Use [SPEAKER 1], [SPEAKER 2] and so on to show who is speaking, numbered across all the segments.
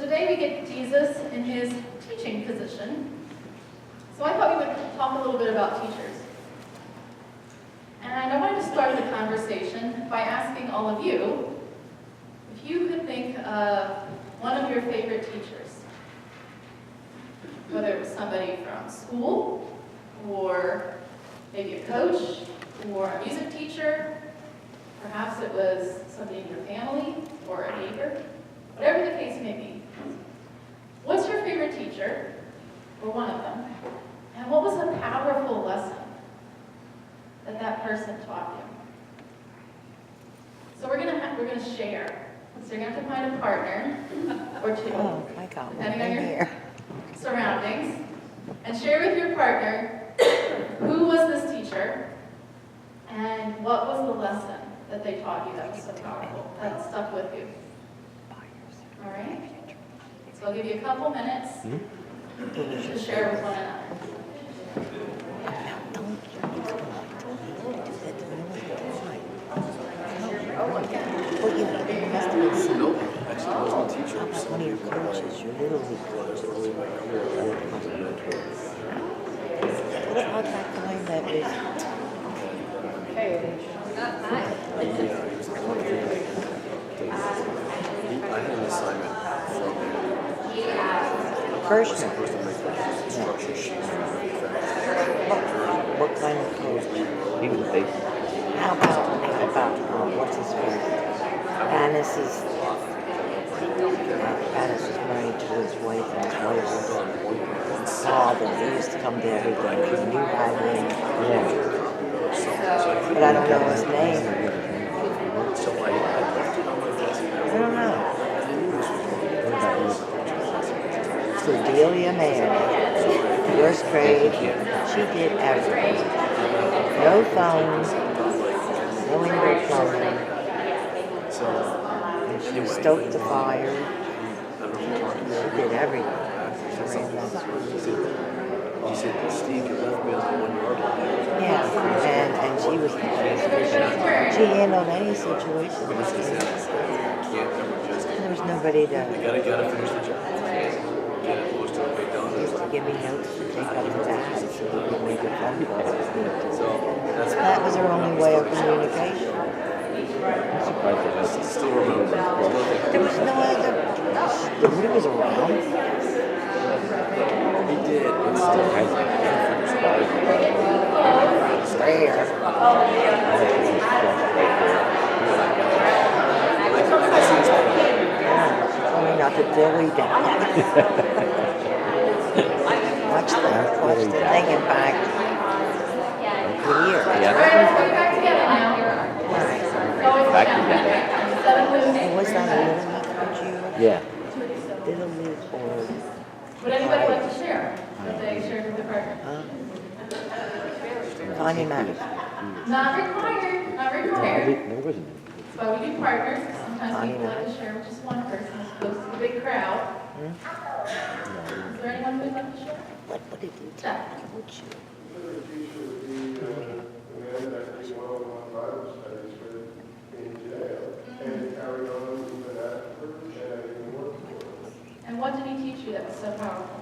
[SPEAKER 1] today we get Jesus in his teaching position. So I thought we would talk a little bit about teachers. And I wanted to start the conversation by asking all of you if you could think of one of your favorite teachers. Whether it was somebody from school, or maybe a coach, or a music teacher. Perhaps it was somebody in your family, or a neighbor. Whatever the case may be. What's your favorite teacher, or one of them? And what was a powerful lesson that that person taught you? So we're gonna share. So you're gonna have to find a partner or two, depending on your surroundings, and share with your partner who was this teacher and what was the lesson that they taught you that was so powerful, that stuck with you. All right? So I'll give you a couple minutes to share with one another.
[SPEAKER 2] One of your coaches, your little league coach. What about that guy that was?
[SPEAKER 3] I had an assignment from
[SPEAKER 2] First
[SPEAKER 3] was supposed to make instruction sheets for
[SPEAKER 2] what kind of coach?
[SPEAKER 4] He was basic.
[SPEAKER 2] How about what's his face? Annis's. Annis was married to his wife, and his wife's father. He used to come to everything. He knew how to.
[SPEAKER 4] Yeah.
[SPEAKER 2] But I don't know his name.
[SPEAKER 3] so I left it on my desk.
[SPEAKER 2] I don't know. Cordelia Mann, first grade, she did everything. No phones, no indoor plumbing. And she stoked the fire. She did everything.
[SPEAKER 3] He said, Steve, you left me on the 1 yard line.
[SPEAKER 2] Yeah, and she was, she handled any situation.
[SPEAKER 3] Can't ever just,
[SPEAKER 2] There was nobody
[SPEAKER 3] you
[SPEAKER 2] to,
[SPEAKER 3] gotta finish the job. Get it close to the way
[SPEAKER 2] she used
[SPEAKER 3] done.
[SPEAKER 2] to give me notes to take up to dad, so he could make a phone call.
[SPEAKER 3] So that's
[SPEAKER 2] That was her only way of communication.
[SPEAKER 4] I'm surprised it hasn't.
[SPEAKER 3] still remember.
[SPEAKER 2] There was no other, nobody was around.
[SPEAKER 3] He did, but
[SPEAKER 4] Still
[SPEAKER 3] still
[SPEAKER 4] hasn't.
[SPEAKER 2] Rare. Only not the dilly down. Watch the thing and back here.
[SPEAKER 1] All right, let's go back together now.
[SPEAKER 4] Back to
[SPEAKER 2] And was that a little league coach you?
[SPEAKER 4] Yeah.
[SPEAKER 2] Little league or?
[SPEAKER 1] Would anybody like to share what they shared with their partner?
[SPEAKER 2] Connie Mack.
[SPEAKER 1] Not required, not required.
[SPEAKER 4] There wasn't.
[SPEAKER 1] But we do partners. Sometimes people like to share with just one person as opposed to the big crowd. Is there anyone who would like to share?
[SPEAKER 2] What did you
[SPEAKER 1] Jeff.
[SPEAKER 2] coach you?
[SPEAKER 1] And what did he teach you that was so powerful?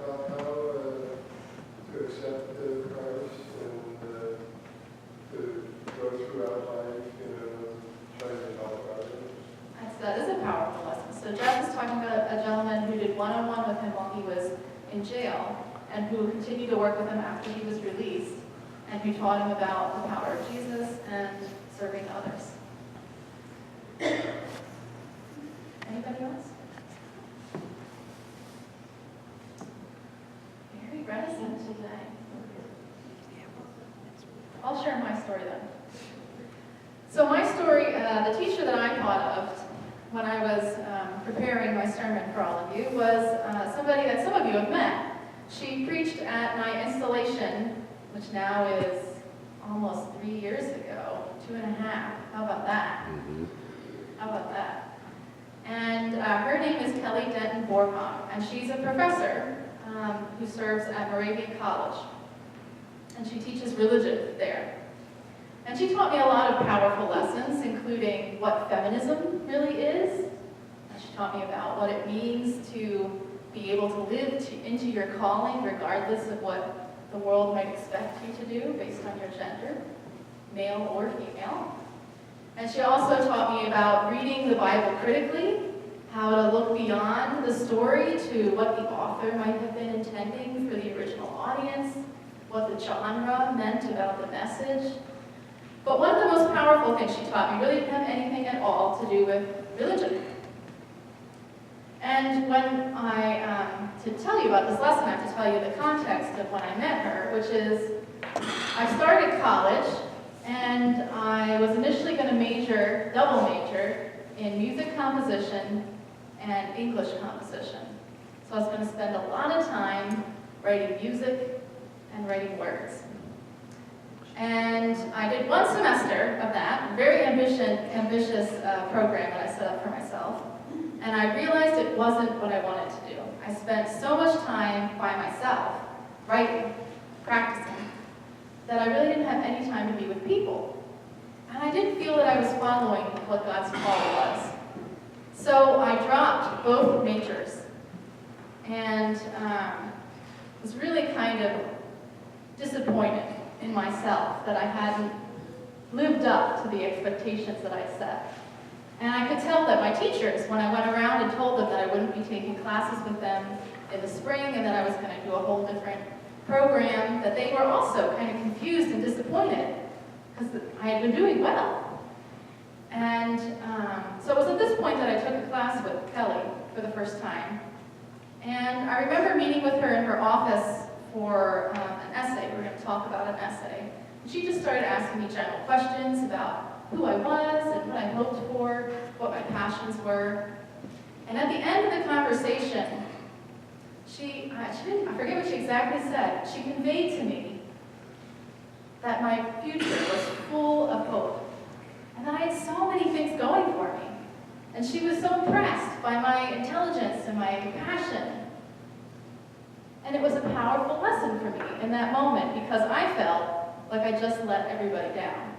[SPEAKER 5] How to accept Christ and to go throughout life, trying to help others.
[SPEAKER 1] That is a powerful lesson. So Jeff is talking about a gentleman who did one-on-one with him while he was in jail and who continued to work with him after he was released and who taught him about the power of Jesus and serving others. Anybody else? Very reticent today. I'll share my story then. So my story, the teacher that I thought of when I was preparing my sermon for all of you was somebody that some of you have met. She preached at my installation, which now is almost 3 years ago, 2.5. How about that? How about that? And her name is Kelly Denton Borhoff, and she's a professor who serves at Moravian College. And she teaches religion there. And she taught me a lot of powerful lessons, including what feminism really is, She taught me about what it means to be able to live into your calling regardless of what the world might expect you to do based on your gender, male or female. And she also taught me about reading the Bible critically, how to look beyond the story to what the author might have been intending for the original audience, what the genre meant about the message. But one of the most powerful things she taught me really didn't have anything at all to do with religion. And when to tell you about this lesson, I have to tell you the context of when I met her, which is I started college, and I was initially going to double major in music composition and English composition. So I was going to spend a lot of time writing music and writing words. And I did one semester of that, a very ambitious program that I set up for myself. And I realized it wasn't what I wanted to do. I spent so much time by myself, writing, practicing, that I really didn't have any time to be with people. And I didn't feel that I was following what God's call was. So I dropped both majors and was really kind of disappointed in myself that I hadn't lived up to the expectations that I set. And I could tell that my teachers, when I went around and told them that I wouldn't be taking classes with them in the spring and that I was going to do a whole different program, that they were also kind of confused and disappointed because I had been doing well. And so it was at this point that I took a class with Kelly for the first time. And I remember meeting with her in her office for an essay. We were going to talk about an essay. And she just started asking me general questions about who I was and what I hoped for, what my passions were. And at the end of the conversation, I forget what she exactly said. She conveyed to me that my future was full of hope and that I had so many things going for me. And she was so impressed by my intelligence and my passion. And it was a powerful lesson for me in that moment because I felt like I just let everybody down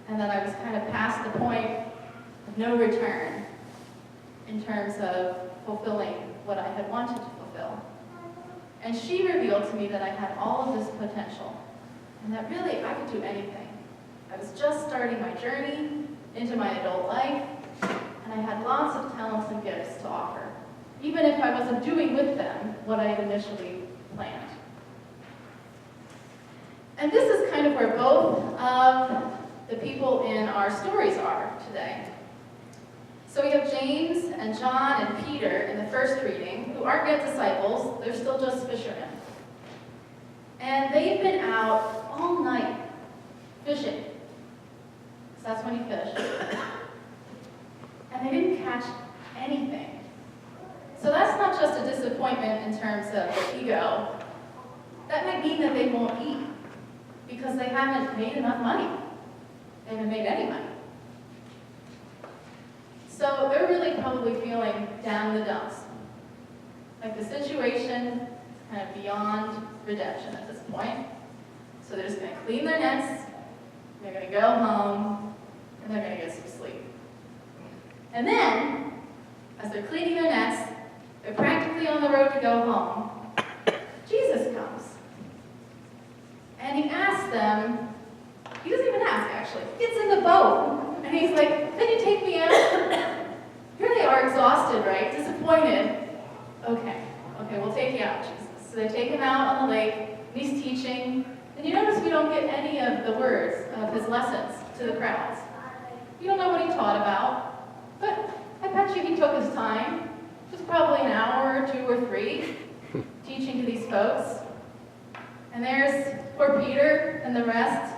[SPEAKER 1] and that I was kind of past the point of no return in terms of fulfilling what I had wanted to fulfill. And she revealed to me that I had all of this potential and that really I could do anything. I was just starting my journey into my adult life and I had lots of talents and gifts to offer, even if I wasn't doing with them what I had initially planned. And this is kind of where both of the people in our stories are today. So we have James and John and Peter in the first reading, who aren't yet disciples, they're still just fishermen. And they've been out all night fishing. So that's when you fish. And they didn't catch anything. So that's not just a disappointment in terms of their ego. That might mean that they won't eat because they haven't made enough money. They haven't made any money. So they're really probably feeling down in the dumps. Like the situation is kind of beyond redemption at this point. So they're just going to clean their nets, they're going to go home, and they're going to get some sleep. And then, as they're cleaning their nets, they're practically on the road to go home. Jesus comes. And he asks them, he doesn't even ask actually, he gets in the boat. And he's like, can you take me out? Here they are exhausted, right? Disappointed. Okay, we'll take you out, Jesus. So they take him out on the lake, and he's teaching. And you notice we don't get any of the words of his lessons to the crowds. You don't know what he taught about, but I bet you he took his time. It was probably an hour or 2 or 3 teaching to these folks. And there's poor Peter and the rest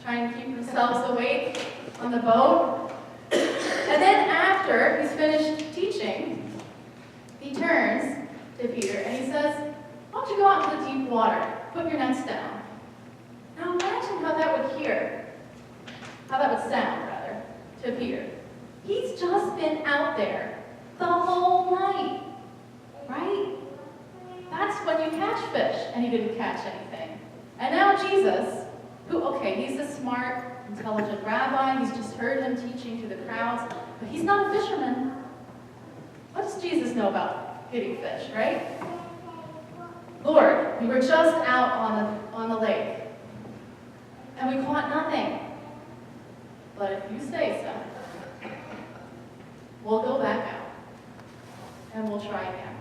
[SPEAKER 1] trying to keep themselves awake on the boat. And then after he's finished teaching, he turns to Peter and he says, why don't you go out into the deep water, put your nets down. Now imagine how that would sound, to Peter. He's just been out there the whole night, right? That's when you catch fish, and he didn't catch anything. And now Jesus, he's a smart, intelligent rabbi. He's just heard him teaching to the crowds, but he's not a fisherman. What does Jesus know about getting fish, right? Lord, we were just out on the lake, and we caught nothing. But if you say so, we'll go back out, and we'll try again.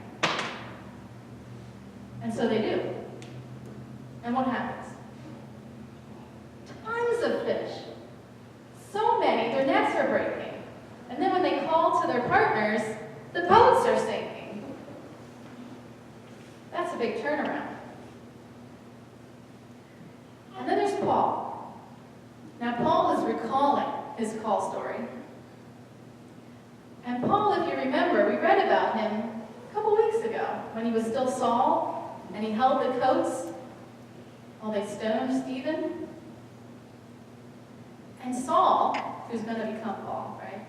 [SPEAKER 1] And so they do. And what happens? Tons of fish. So many, their nets are breaking. And then when they call to their partners, the boats are sinking. That's a big turnaround. And then there's Paul. Now, Paul is recalling his call story. And Paul, if you remember, we read about him a couple weeks ago when he was still Saul and he held the coats while they stoned Stephen. And Saul, who's going to become Paul, right?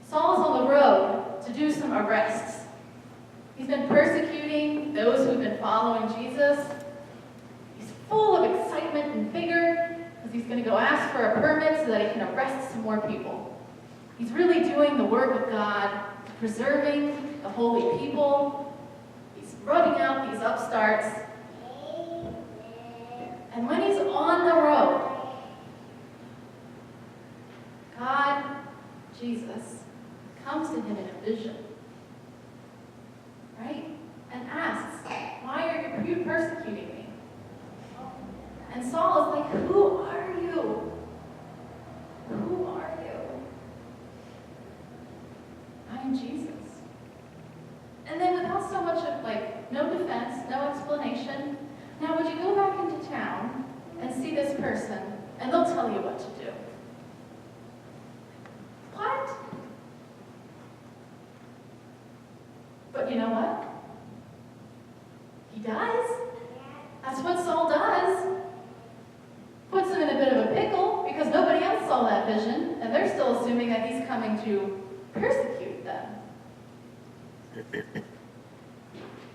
[SPEAKER 1] Saul is on the road to do some arrests. He's been persecuting those who've been following Jesus. He's full of excitement and vigor because he's going to go ask for a permit so that he can arrest some more people. He's really doing the work of God, preserving the holy people. He's rubbing out these upstarts. And when he's on the road, God, Jesus, comes to him in a vision, right? And asks, why are you persecuting me? And Saul is like, who are you? Who are you? I am Jesus. And then without so much of no defense, no explanation, now would you go back into town and see this person and they'll tell you what to do? What? But you know what? He does. That's what Saul does. Puts him in a bit of a pickle because nobody else saw that vision, and they're still assuming that he's coming to persecute them.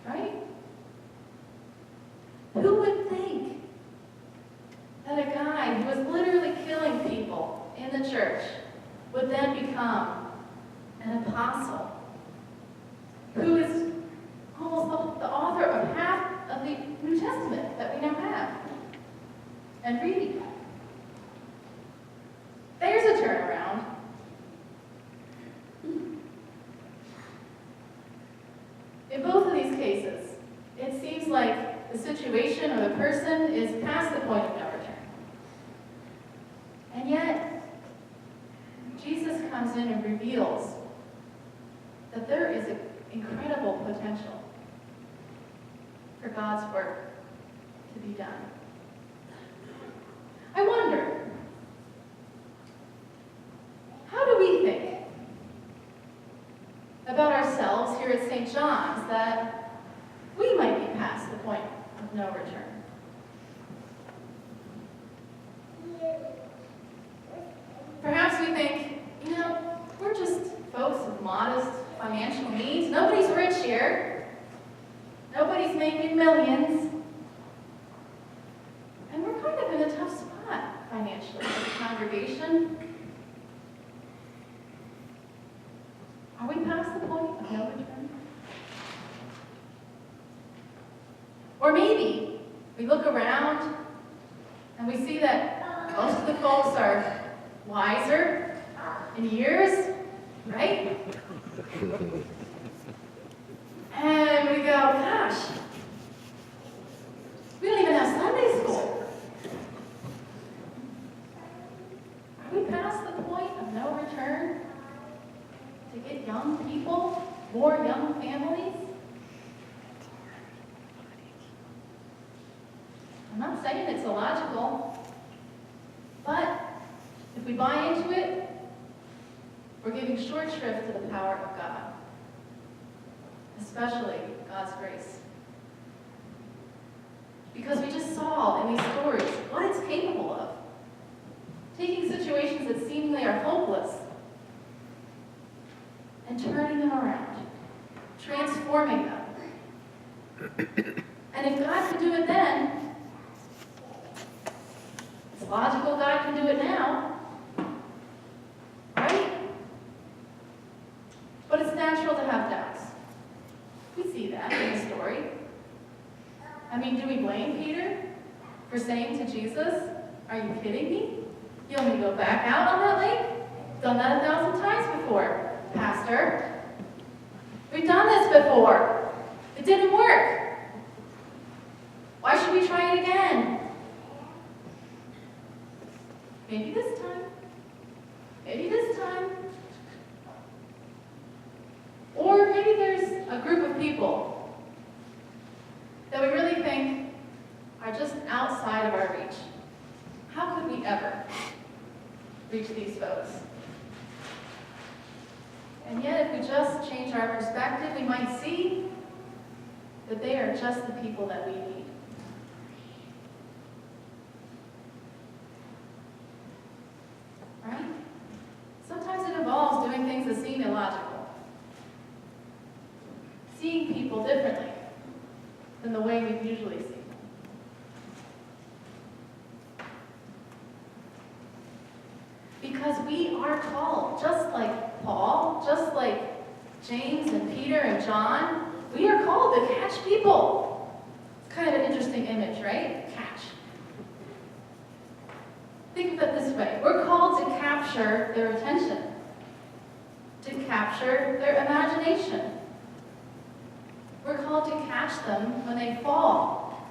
[SPEAKER 1] Right? Who would think that a guy who was literally killing people in the church would then become an apostle who is almost the author of half of the New Testament that we now have and read? There's a turnaround. In both of these cases, it seems like the situation or the person is past the point of no return. And yet, Jesus comes in and reveals that there is an incredible potential for God's work to be done. I wonder, how do we think about ourselves here at St. John's that we might be past the point of no return? Perhaps we think, we're just folks of modest financial needs. Nobody's rich here. Nobody's making millions. And we're kind of in a tough spot financially as a congregation. Are we past the point of no return? Or maybe we look around and we see that most of the folks are wiser in years, right? And we go, gosh, we don't even have Sunday school. Are we past the point of no return to get young people, more young families? I'm not saying it's illogical, but if we buy into it, we're giving short shrift to the power of God, especially God's grace. Because we just saw in these stories what it's capable of. Taking situations that seemingly are hopeless and turning them around, transforming them. And if God can do it then, it's logical God can do it now, right? But it's natural to have mean, do we blame Peter for saying to Jesus, "Are you kidding me? You want me to go back out on that lake? Done that 1,000 times before, Pastor. We've done this before. It didn't work. Why should we try it again?" Maybe this time. Maybe this time. Or maybe there's a group of people that we really think are just outside of our reach. How could we ever reach these folks? And yet, if we just change our perspective, we might see that they are just the people that we need. Right? Sometimes it involves doing things that seem illogical. Seeing people differently than the way we usually see them. Because we are called, just like Paul, just like James and Peter and John, we are called to catch people. It's kind of an interesting image, right? Catch. Think of it this way. We're called to capture their attention, to capture their imagination. We're called to catch them when they fall,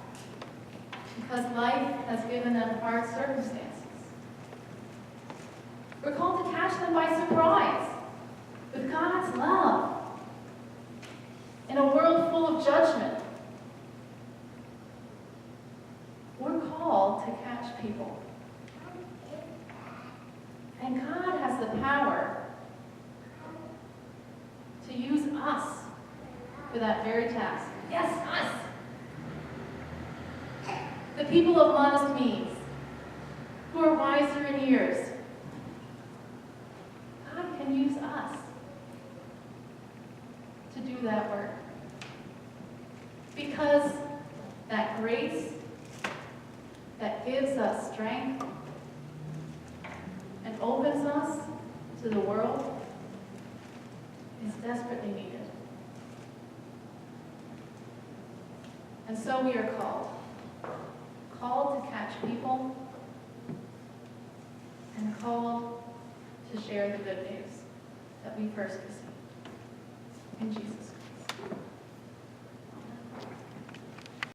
[SPEAKER 1] because life has given them hard circumstances. We're called to catch them by surprise, with God's love, in a world full of judgment. We're called to catch people. And God has the power to use us for that very task. Yes, us! The people of modest means, who are wiser in years. God can use us to do that work. Because that grace that gives us strength and opens us to the world is desperately needed. And so we are called to catch people and called to share the good news that we first received. In Jesus' name.